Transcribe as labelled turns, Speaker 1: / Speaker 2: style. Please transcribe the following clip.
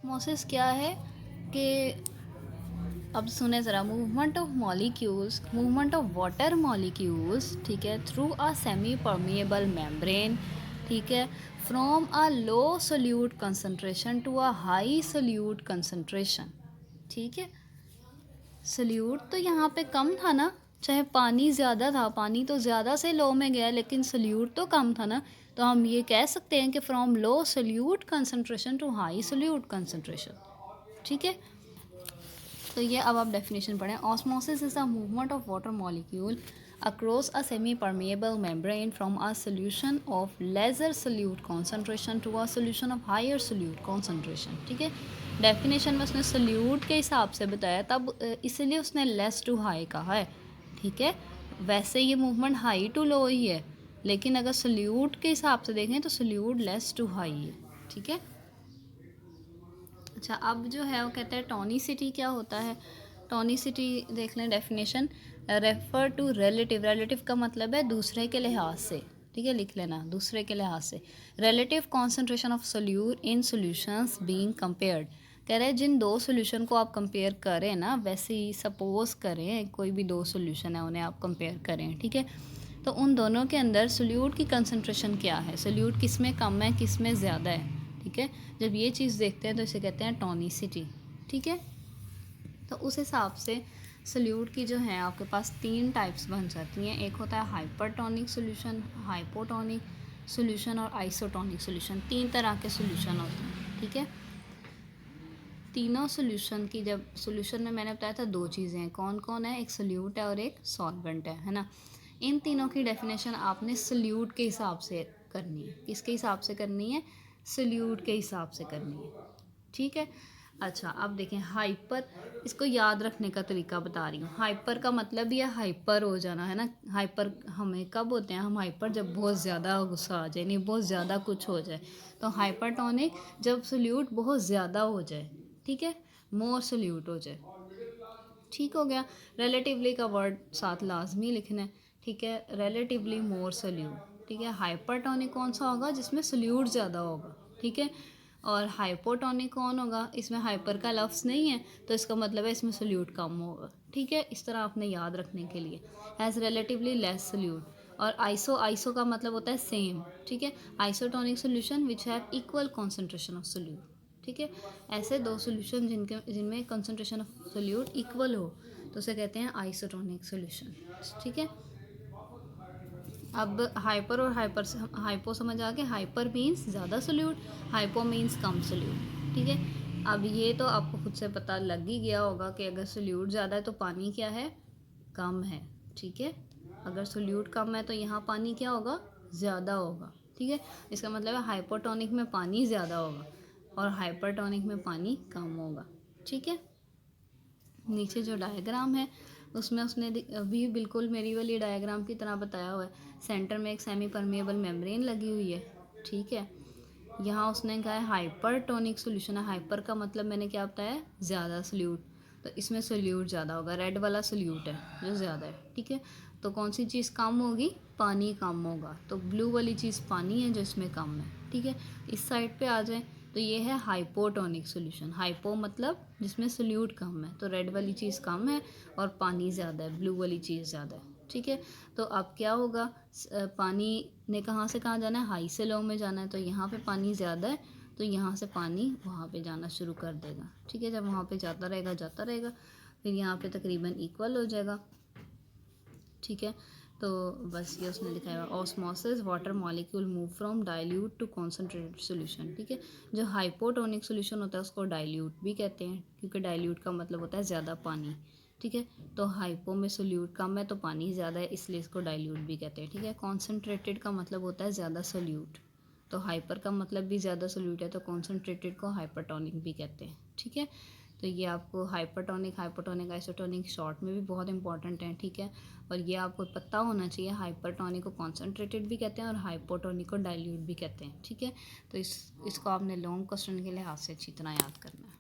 Speaker 1: Osmosis क्या है कि अब सुने ज़रा, movement of molecules, movement of water molecules, ठीक है, through a semi permeable membrane, ठीक है, from a low solute concentration to a high solute concentration, ठीक है। सोल्यूट तो यहाँ पे कम था ना, चाहे पानी ज़्यादा था, पानी तो ज़्यादा से लो में गया, लेकिन सोल्यूट तो कम था ना, तो हम ये कह सकते हैं कि from low solute concentration to high solute concentration, ठीक है। तो ये अब आप डेफिनेशन पढ़ें। Osmosis is the movement of water molecule across a semi permeable membrane from a solution of lesser solute concentration to a solution of higher solute concentration, ठीक है। Definition में उसने सोल्यूट के हिसाब से बताया, तब इसलिए उसने लेस टू हाई कहा है, ठीक है। वैसे ये मूवमेंट हाई टू लो ही है, लेकिन अगर सोल्यूट के हिसाब से देखें तो सोल्यूट लेस टू हाई है, ठीक है। अच्छा, अब जो है वो कहते हैं टॉनिसिटी क्या होता है। टॉनिसिटी देख लें definition, refer to relative, relative का मतलब है दूसरे के लिहाज से, ठीक है, लिख लेना, दूसरे के लिहाज से। Relative concentration of solute in solutions being compared, कह रहे हैं जिन दो सोल्यूशन को आप कंपेयर करें ना, वैसे ही सपोज करें कोई भी दो सोल्यूशन है, उन्हें आप कंपेयर करें, ठीक है, तो उन दोनों के अंदर सोल्यूट की कंसंट्रेशन क्या है, सोल्यूट किस में कम है, किस में ज़्यादा है, ठीक है। जब ये चीज़ देखते हैं तो इसे कहते हैं टॉनिसिटी, ठीक है। तो उस हिसाब से सोल्यूट की जो है आपके पास तीन टाइप्स बन जाती हैं। एक होता है हाइपरटोनिक सोल्यूशन, हाइपोटोनिक सोल्यूशन और आइसोटोनिक सोल्यूशन। तीन तरह के सोल्यूशन होते हैं, ठीक है। तीनों सोल्यूशन की, जब सोल्यूशन में मैंने बताया था दो चीज़ें हैं, कौन कौन है, एक सोल्यूट है और एक सॉल्वेंट है ना। इन तीनों की डेफिनेशन आपने सोल्यूट के हिसाब से करनी है। किसके हिसाब से करनी है, सोल्यूट के हिसाब से करनी है, ठीक है। अच्छा, अब देखें हाइपर, इसको याद रखने का तरीका बता रही हूँ। हाइपर का मतलब ये हाइपर हो जाना है ना। हाइपर हमें कब होते हैं, हम हाइपर जब बहुत ज़्यादा गुस्सा आ जाए, नहीं बहुत ज़्यादा कुछ हो जाए, तो हाइपरटोनिक जब सोल्यूट बहुत ज़्यादा हो जाए, ठीक है, मोर सोल्यूट हो जाए, ठीक हो गया। रिलेटिवली का वर्ड साथ लाजमी लिखना है, ठीक है, रिलेटिवली मोर सोल्यूट, ठीक है। हाइपरटोनिक कौन सा होगा, जिसमें सोल्यूट ज़्यादा होगा, ठीक है। और हाइपोटोनिक कौन होगा, इसमें हाइपर का लफ्ज़ नहीं है, तो इसका मतलब है इसमें सोल्यूट कम होगा, ठीक है। इस तरह आपने याद रखने के लिए, हैज़ रिलेटिवली लेस सोल्यूट। और आइसो, आइसो का मतलब होता है सेम, ठीक है। Isotonic solution which have equal concentration of solute, ठीक है। ऐसे दो सोल्यूशन जिनमें कंसंट्रेशन ऑफ सोल्यूट इक्वल हो, तो उसे कहते हैं आइसोटोनिक सोल्यूशन, ठीक है। अब हाइपर और हाइपर, हाइपो समझ आ गए, हाइपर मीन्स ज़्यादा सोल्यूट, हाइपो मीन्स कम सोल्यूट, ठीक है। अब ये तो आपको खुद से पता लग ही गया होगा कि अगर सोल्यूट ज़्यादा है तो पानी क्या है, कम है, ठीक है। अगर सोल्यूट कम है तो यहाँ पानी क्या होगा, ज़्यादा होगा, ठीक है। इसका मतलब है हाइपोटोनिक में पानी ज़्यादा होगा और हाइपरटोनिक में पानी कम होगा, ठीक है। नीचे जो डायग्राम है उसमें उसने अभी बिल्कुल मेरी वाली डायग्राम की तरह बताया हुआ है। सेंटर में एक सेमी परमिएबल मेम्ब्रेन लगी हुई है, ठीक है। यहाँ उसने कहा है हाइपरटोनिक सोल्यूशन है। हाइपर का मतलब मैंने क्या बताया, ज़्यादा सोल्यूट, तो इसमें सोल्यूट ज़्यादा होगा, रेड वाला सोल्यूट है जो ज़्यादा है, ठीक है। तो कौन सी चीज़ कम होगी, पानी कम होगा, तो ब्लू वाली चीज़ पानी है जो इसमें कम है, ठीक है। इस साइड पे आ जाए तो ये है हाइपोटोनिक सोल्यूशन। हाइपो मतलब जिसमें सोल्यूट कम है, तो रेड वाली चीज़ कम है और पानी ज़्यादा है, ब्लू वाली चीज़ ज़्यादा है, ठीक है। तो अब क्या होगा, पानी ने कहाँ से कहाँ जाना है, हाई से लो में जाना है, तो यहाँ पे पानी ज़्यादा है, तो यहाँ से पानी वहाँ पे जाना शुरू कर देगा, ठीक है। जब वहाँ पे जाता रहेगा, फिर यहाँ पे तकरीबन इक्वल हो जाएगा, ठीक है। तो बस ये उसने लिखा है, osmosis water molecule move from dilute to concentrated solution, ठीक है। जो हाइपोटोनिक सोल्यूशन होता है उसको डाइल्यूट भी कहते हैं, क्योंकि डाइल्यूट का मतलब होता है ज़्यादा पानी, ठीक है। तो हाइपो में सोल्यूट कम है तो पानी ज़्यादा है, इसलिए इसको डाइल्यूट भी कहते हैं, ठीक है। कॉन्सेंट्रेटेड का मतलब होता है ज़्यादा सोल्यूट, तो हाइपर का मतलब भी ज़्यादा सोल्यूट है, तो कॉन्सेंट्रेटेड को हाइपरटोनिक भी कहते हैं, ठीक है। तो ये आपको हाइपरटोनिक, हाइपोटोनिक, आइसोटोनिक शॉर्ट में भी बहुत इंपॉर्टेंट है, ठीक है। और ये आपको पता होना चाहिए, हाइपरटोनिक को कॉन्सेंट्रेटेड भी कहते हैं और हाइपोटोनिक को डाइल्यूट भी कहते हैं, ठीक है। तो इसको आपने लॉन्ग क्वेश्चन के लिहाज से अच्छी तरह याद करना है।